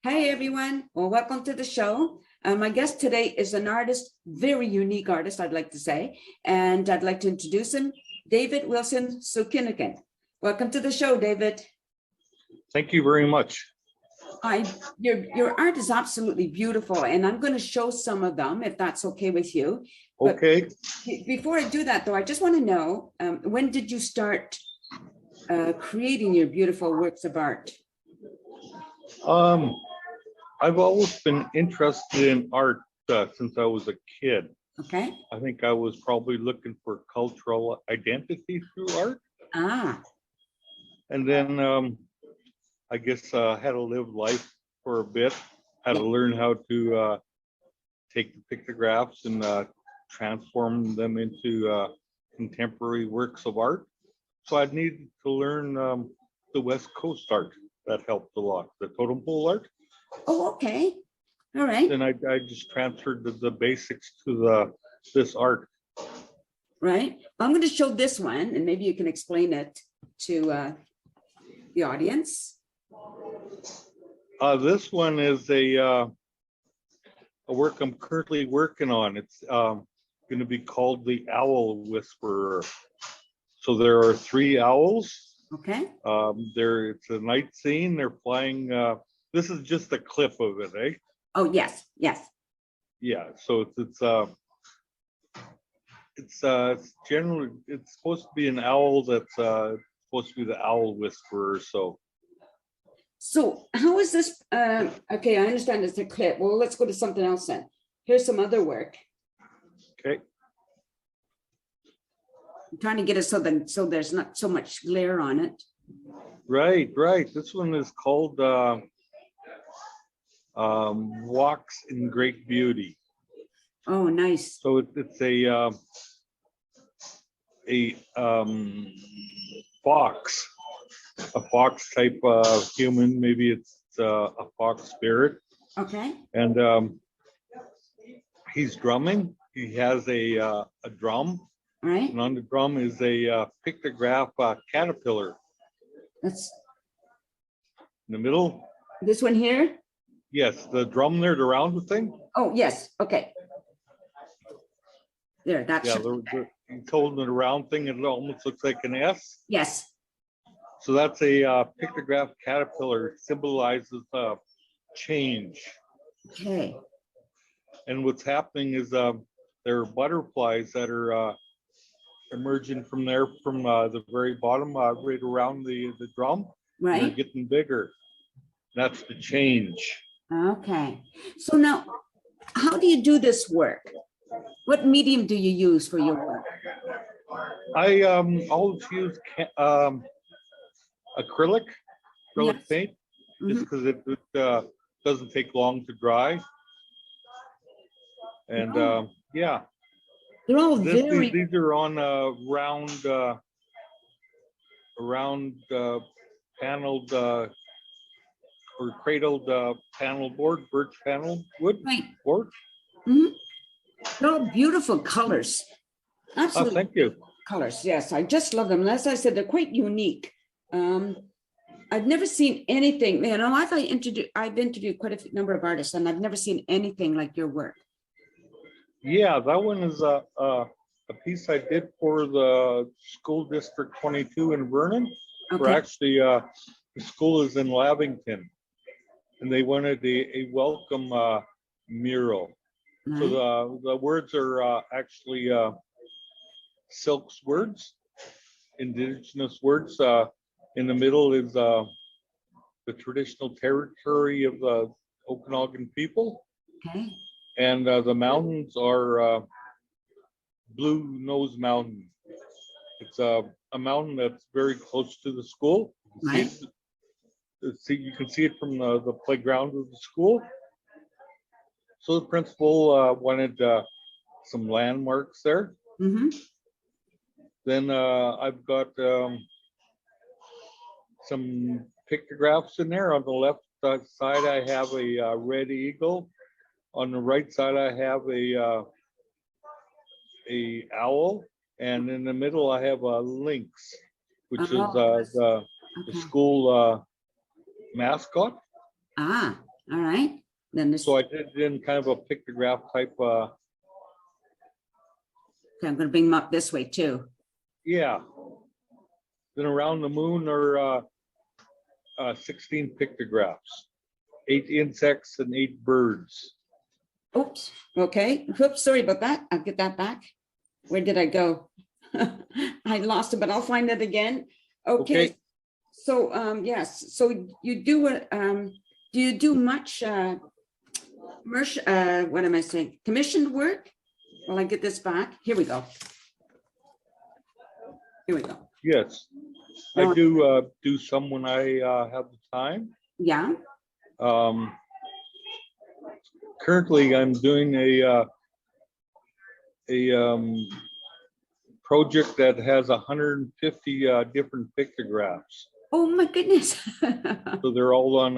Hi, everyone. Well, welcome to the show. My guest today is an artist, very unique artist, I'd like to say, and I'd like to introduce him, David Wilson Sookinakin. Welcome to the show, David. Thank you very much. Your art is absolutely beautiful, and I'm going to show some of them, if that's okay with you. Okay. But before I do that, though, I just want to know, when did you start creating your beautiful works of art? I've always been interested in art since I was a kid. Okay. I think I was probably looking for cultural identity through art. Ah. And then I guess had to live life for a bit, had to learn how to take the pictographs and transform them into contemporary works of art. So I needed to learn the West Coast art. That helped a lot. The totem pole art. Oh, okay. All right. Then I just transferred the basics to this art. Right. I'm going to show this one, and maybe you can explain it to the audience. This one is a work I'm currently working on. It's going to be called The Owl Whisperer. So there are 3 owls. Okay. It's a night scene. They're flying. This is just a clip of it, eh? Oh, yes, yes. Yeah. So it's generally it's supposed to be an owl that's supposed to be the owl whisperer. So how is this? Okay, I understand it's a clip. Well, let's go to something else then. Here's some other work. Okay. I'm trying to get it so there's not so much glare on it. Right. This one is called Walks in Great Beauty. Oh, nice. So it's a fox type of human. Maybe it's a fox spirit. Okay. And he's drumming. He has a drum. Right. And on the drum is a pictograph caterpillar. That's in the middle. This one here? Yes, the drum there, the round thing. Oh, yes. Okay. There, that's. Yeah, you told me the round thing, it almost looks like an S. Yes. So that's a pictograph caterpillar. It symbolizes change. Okay. And what's happening is there are butterflies that are emerging from the very bottom, right around the drum. Right. They're getting bigger. That's the change. Okay. So now, how do you do this work? What medium do you use for your work? I always use acrylic Yes. paint, just because it doesn't take long to dry. And yeah, They're all these are on round paneled or cradled panel board, birch panel wood board. Mm-hmm. They're all beautiful colors. Absolutely. Thank you. Colors, yes, I just love them. As I said, they're quite unique. I've never seen anything. You know, I've interviewed quite a number of artists, and I've never seen anything like your work. Yeah, that one is a piece I did for the school district 22 in Vernon. Okay. Or actually, the school is in Lavington, and they wanted a welcome mural. Right. So the words are actually Silk's words, indigenous words. In the middle is the traditional territory of the Okanagan people. Okay. And the mountains are Blue Nose Mountain. It's a mountain that's very close to the school. Right. You can see it from the playground of the school. So the principal wanted some landmarks there. Mm-hmm. Then I've got some pictographs in there. On the left side, I have a red eagle. On the right side, I have a owl, and in the middle, I have a lynx, which is the school mascot. Ah, All right. Then this, So I did it in kind of a pictograph type, okay, I'm going to bring them up this way too. yeah. Then around the moon are 16 pictographs, 8 insects and 8 birds. Oops. Okay. Oops. Sorry about that. I'll get that back. Where did I go? I lost it, but I'll find it again. Okay. Okay. So, yes. So you do do you do much what am I saying? Commissioned work? Well, I get this back. Here we go. Here we go. Yes, I do some when I have the time. Yeah. Currently, I'm doing a project that has 150 different pictographs. Oh my goodness. So they're all on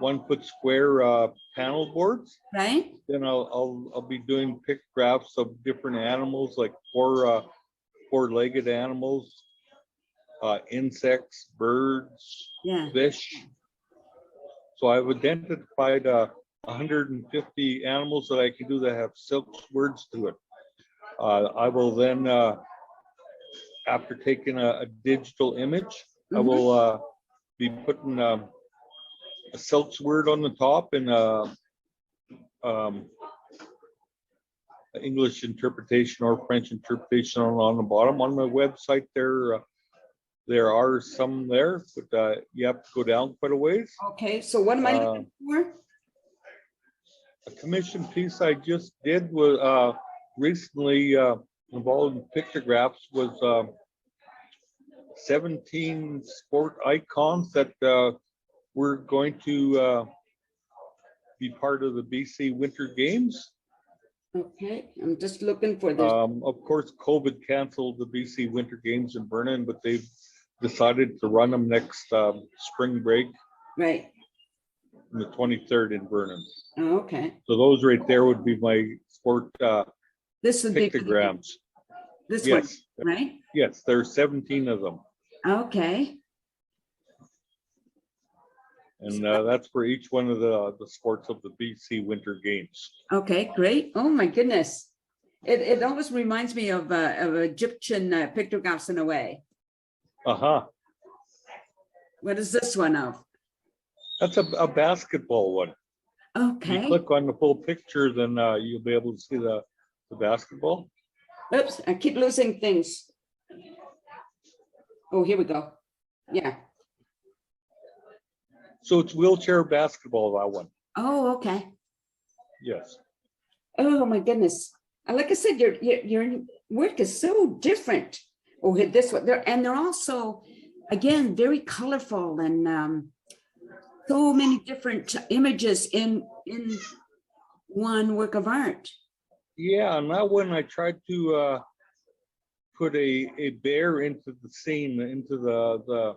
1 foot square panel boards. Right. Then I'll be doing pictographs of different animals, like four-legged animals, insects, birds, Yeah. fish. So I've identified 150 animals that I can do that have silk words to it. I will then, after taking a digital image, I will be putting a silk word on the top and English interpretation or French interpretation on the bottom. On my website, there are some there, but you have to go down quite a ways. Okay. So what am I looking for? A commission piece I just did was recently involved pictographs was 17 sport icons that were going to be part of the BC Winter Games. Okay. I'm just looking for this. Of course, COVID canceled the BC Winter Games in Vernon, but they've decided to run them next spring break, Right. on the 23rd in Vernon. Oh, okay. So those right there would be my sport This would be for the- pictograms. this one, Yes, right? yes, there's 17 of them. Okay. And that's for each one of the sports of the BC Winter Games. Okay, great. Oh my goodness. It almost reminds me of Egyptian pictographs in a way. Uh-huh. What is this one of? That's a basketball one. If Okay. you click on the full picture, then you'll be able to see the basketball. Oops, I keep losing things. Oh, here we go. Yeah. So it's wheelchair basketball, that one. Oh, okay. Yes. Oh my goodness. And like I said, your work is so different. Oh, this one there, and they're also, again, very colorful and so many different images in one work of art. Yeah, and that one I tried to put a bear into the scene, into the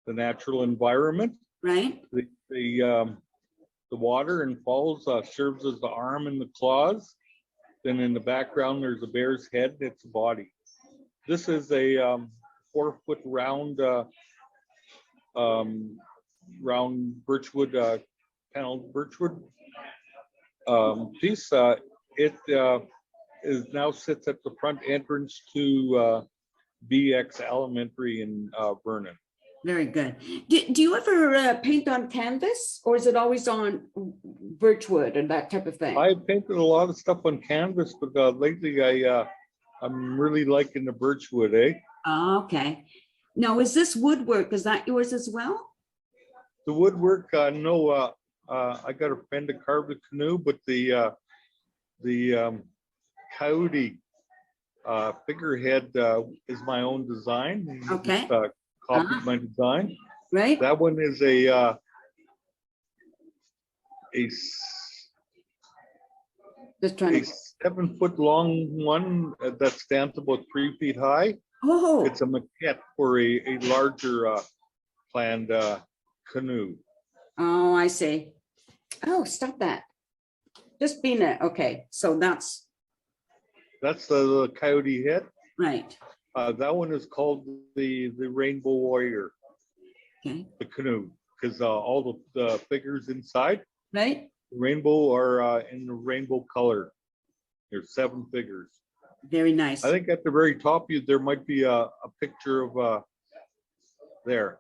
natural environment. Right. The water and falls serves as the arm and the claws. Then in the background, there's a bear's head. It's a body. This is a 4 foot round round birchwood paneled birchwood piece. It is now sits at the front entrance to BX Elementary in Vernon. Very good. Do you ever paint on canvas, or is it always on birchwood and that type of thing? I painted a lot of stuff on canvas, but lately I'm really liking the birchwood, eh? Oh, okay. Now, is this woodwork? Is that yours as well? The woodwork, no. I got a friend to carve the canoe, but the coyote figurehead is my own design. He Okay. just, copied my design. Right. That one is a Just trying to. 7 foot long one that stands about 3 feet high. Oh. It's a maquette for a larger planned canoe. Oh, I see. Oh, stop that. Just being a, okay. So that's the coyote head. right. That one is called the Rainbow Warrior. Okay. The canoe. because all the figures inside right? rainbow are in the rainbow color. There's 7 figures. Very nice. I think at the very top, there might be a picture of there.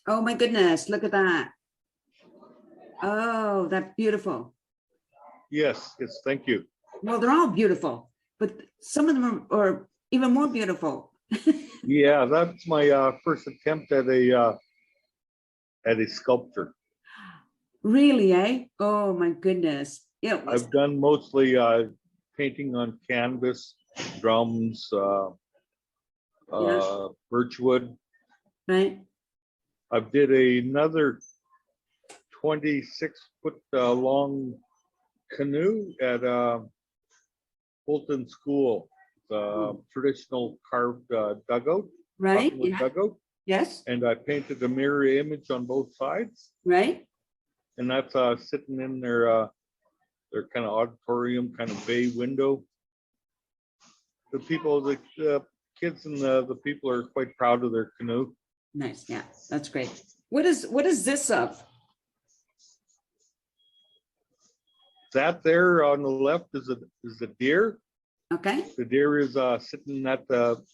Oh my goodness, look at that. Oh, that's beautiful. Yes, thank you. Well, they're all beautiful, but some of them are even more beautiful. Yeah, that's my first attempt at a sculpture. Really, eh? Oh my goodness. Yeah. I've done mostly painting on canvas, drums, birchwood. Right. I did another 26-foot long canoe at Fulton School, the traditional carved dugout, Right. cottonwood Yeah. dugout, Yes. and I painted a mirror image on both sides, Right. and that's sitting in their kind of auditorium, kind of bay window. The people, the kids and the people are quite proud of their canoe. Nice. Yeah, that's great. What is this of? That there on the left is a deer. Okay. The deer is sitting at the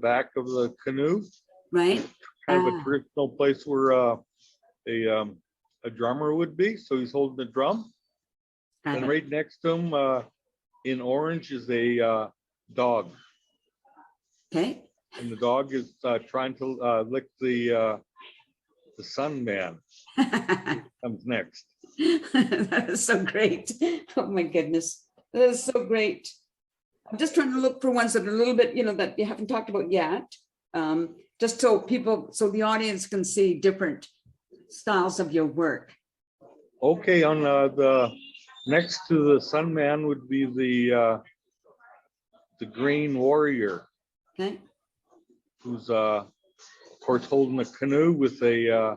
back of the canoe, Right. kind of a traditional place where a drummer would be. So he's holding the drum, and right next to him, in orange, is a dog. Okay. And the dog is trying to lick the sun man. Comes next. That is so great. Oh my goodness. That is so great. I'm just trying to look for ones that are a little bit, that you haven't talked about yet. Just so the audience can see different styles of your work. Okay, on the next to the sun man would be the green warrior. Okay. Who's of course holding a canoe with a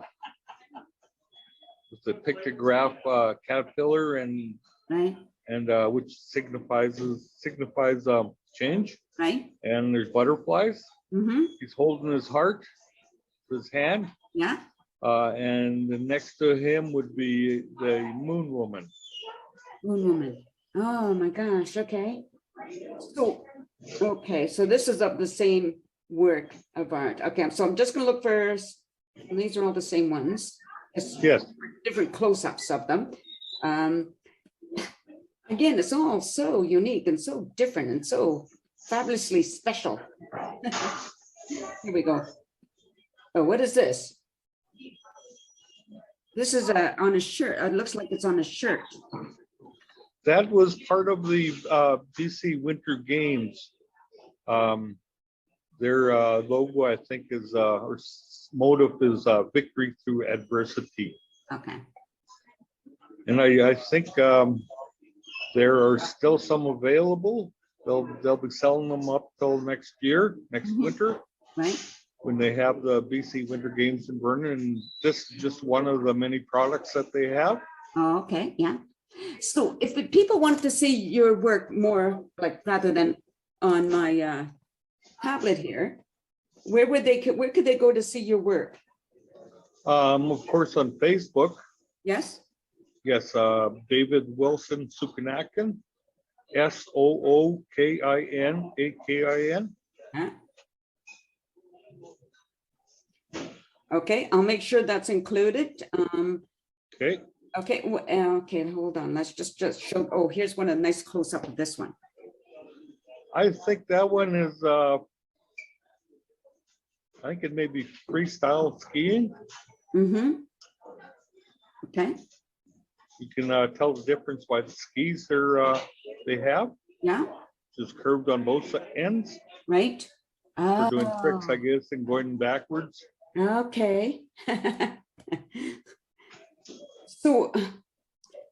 pictograph caterpillar and right, which signifies change. Right. And there's butterflies. Mm-hmm. He's holding his heart with his hand. Yeah. And next to him would be the moon woman. Moon woman. Oh my gosh. Okay. So this is of the same work of art. Okay, so I'm just going to look for. These are all the same ones. Yes. Different close-ups of them. Again, it's all so unique and so different and so fabulously special. Here we go. Oh, what is this? This is on a shirt. It looks like it's on a shirt. That was part of the BC Winter Games. Their logo, I think, is or motive is victory through adversity. Okay. And I think there are still some available. They'll be selling them up till next year, next winter. Right. When they have the BC Winter Games in Vernon, and this is just one of the many products that they have. Oh, okay, yeah. So if the people want to see your work more, like rather than on my tablet here, where could they go to see your work? Of course, on Facebook. Yes. Yes, David Wilson Sookinakin, Sookinakin. Huh? Okay, I'll make sure that's included. Okay. Okay, okay, hold on. Let's just show. Oh, here's one, a nice close up of this one. I think that one is, I think it may be freestyle skiing. Mm-hmm. Okay. You can tell the difference by the skis they have. Yeah. Just curved on both ends. Right. For doing tricks, I guess, and going backwards. Okay. So,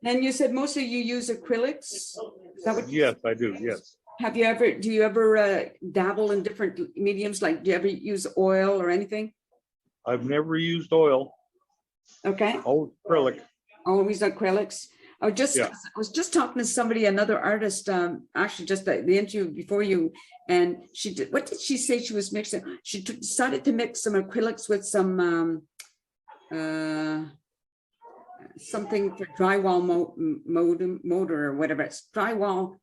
and you said mostly you use acrylics? Is that what yes, I do. Yes. Do you ever dabble in different mediums? Like, do you ever use oil or anything? I've never used oil. Okay. Oh, acrylic. Always acrylics. I was just talking to somebody, another artist, actually just the interview before you, and she did, what did she say she was mixing? She decided to mix some acrylics with some something for drywall motor or whatever. It's drywall,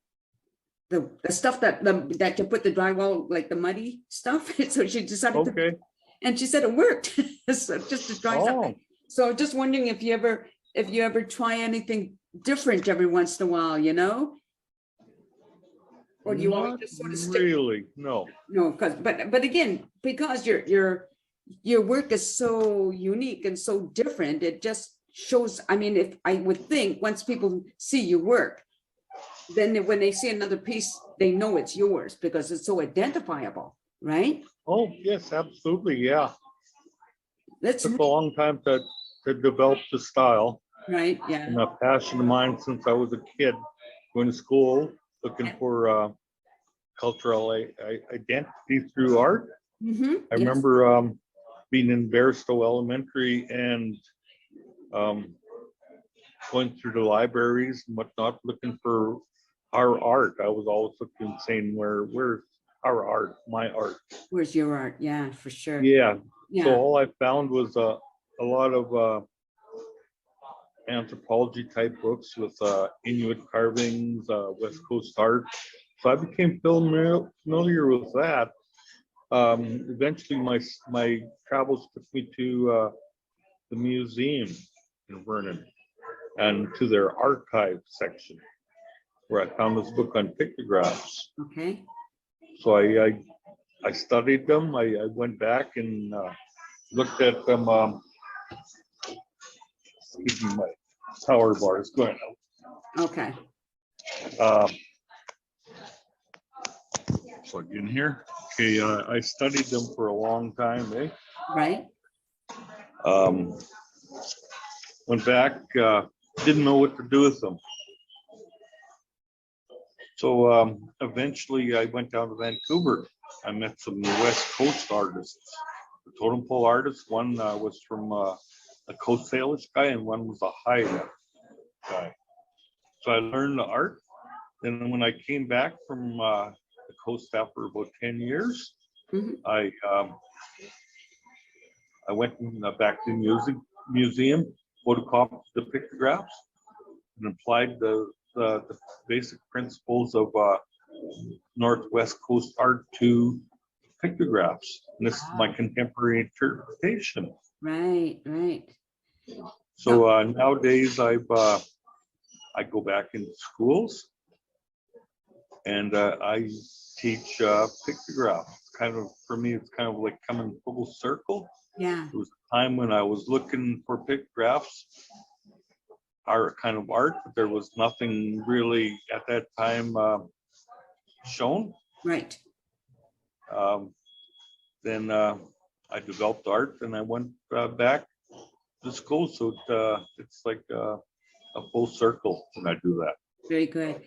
the stuff that you put the drywall, like the muddy stuff. So she decided to, and she said it worked. So just to try something. So just wondering if you ever try anything different every once in a while, you know? Or do you always just sort of stick? Really? No. No, but again, because your work is so unique and so different, it just shows. I mean, if I would think once people see your work, then when they see another piece, they know it's yours because it's so identifiable, right? Oh, yes, absolutely. Yeah. It took a long time to develop the style. Right. Yeah. And a passion of mine since I was a kid, going to school, looking for cultural identity through art. Mm-hmm. I remember being in Barstow Elementary and going through the libraries and whatnot, looking for our art. I was always looking, saying, where's our art, my art? Where's your art? Yeah, for sure. Yeah. Yeah. So all I found was a lot of anthropology type books with Inuit carvings, West Coast art. So I became familiar with that. Eventually my travels took me to the museum in Vernon and to their archive section, where I found this book on pictographs. Okay. So I studied them. I went back and looked at them. Excuse me, my power bar is going out. Okay. Plug in here. Okay, I studied them for a long time, eh? Right. Went back, didn't know what to do with them. So eventually I went down to Vancouver. I met some West Coast artists, the totem pole artists. One was from a Coast Salish guy and one was a Haida guy. So I learned the art. Then when I came back from the Coast after about 10 years, Mm-hmm. I went back to the museum, photocopied the pictographs, and applied the basic principles of Northwest Coast art to pictographs. And this is my contemporary interpretation. Right, right. So nowadays I go back into schools and I teach pictographs. Kind of, for me, it's kind of like coming full circle. Yeah. There was a time when I was looking for pictographs, our kind of art, but there was nothing really at that time shown. Right. Then I developed art and I went back to school. So it's like a full circle when I do that. Very good.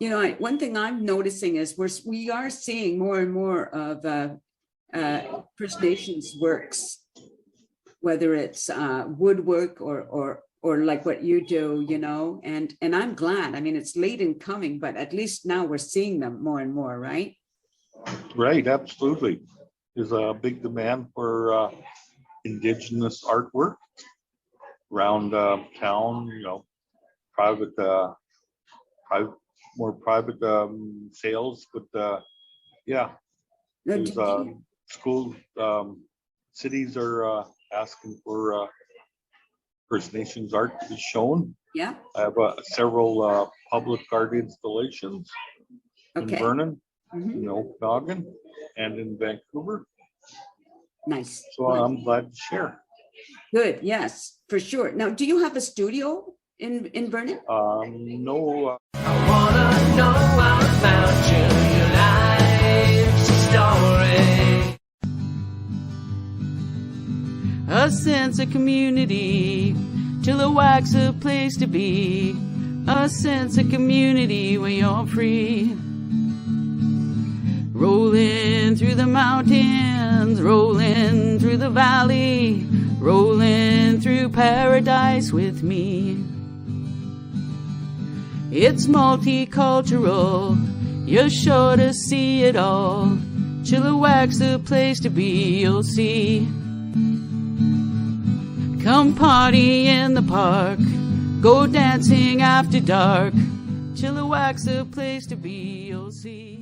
You know, one thing I'm noticing is we are seeing more and more of First Nations works, whether it's woodwork or like what you do, you know, and I'm glad. I mean, it's late in coming, but at least now we're seeing them more and more, right? Right, absolutely. There's a big demand for Indigenous artwork around town, you know, more private sales, but yeah, there's school cities are asking for First Nations art to be shown. Yeah. I have several public art installations in Vernon, in Okanagan, and in Vancouver. Nice. So I'm glad to share. Good. Yes, for sure. Now, do you have a studio in Vernon? No. I wanna know about your life story. A sense of community till it wax a place to be. A sense of community where you're free. Rolling through the mountains, rolling through the valley, rolling through paradise with me. It's multicultural, you're sure to see it all. Chilliwack's the place to be, you'll see. Come party in the park, go dancing after dark. Chilliwack's a place to be, you'll see.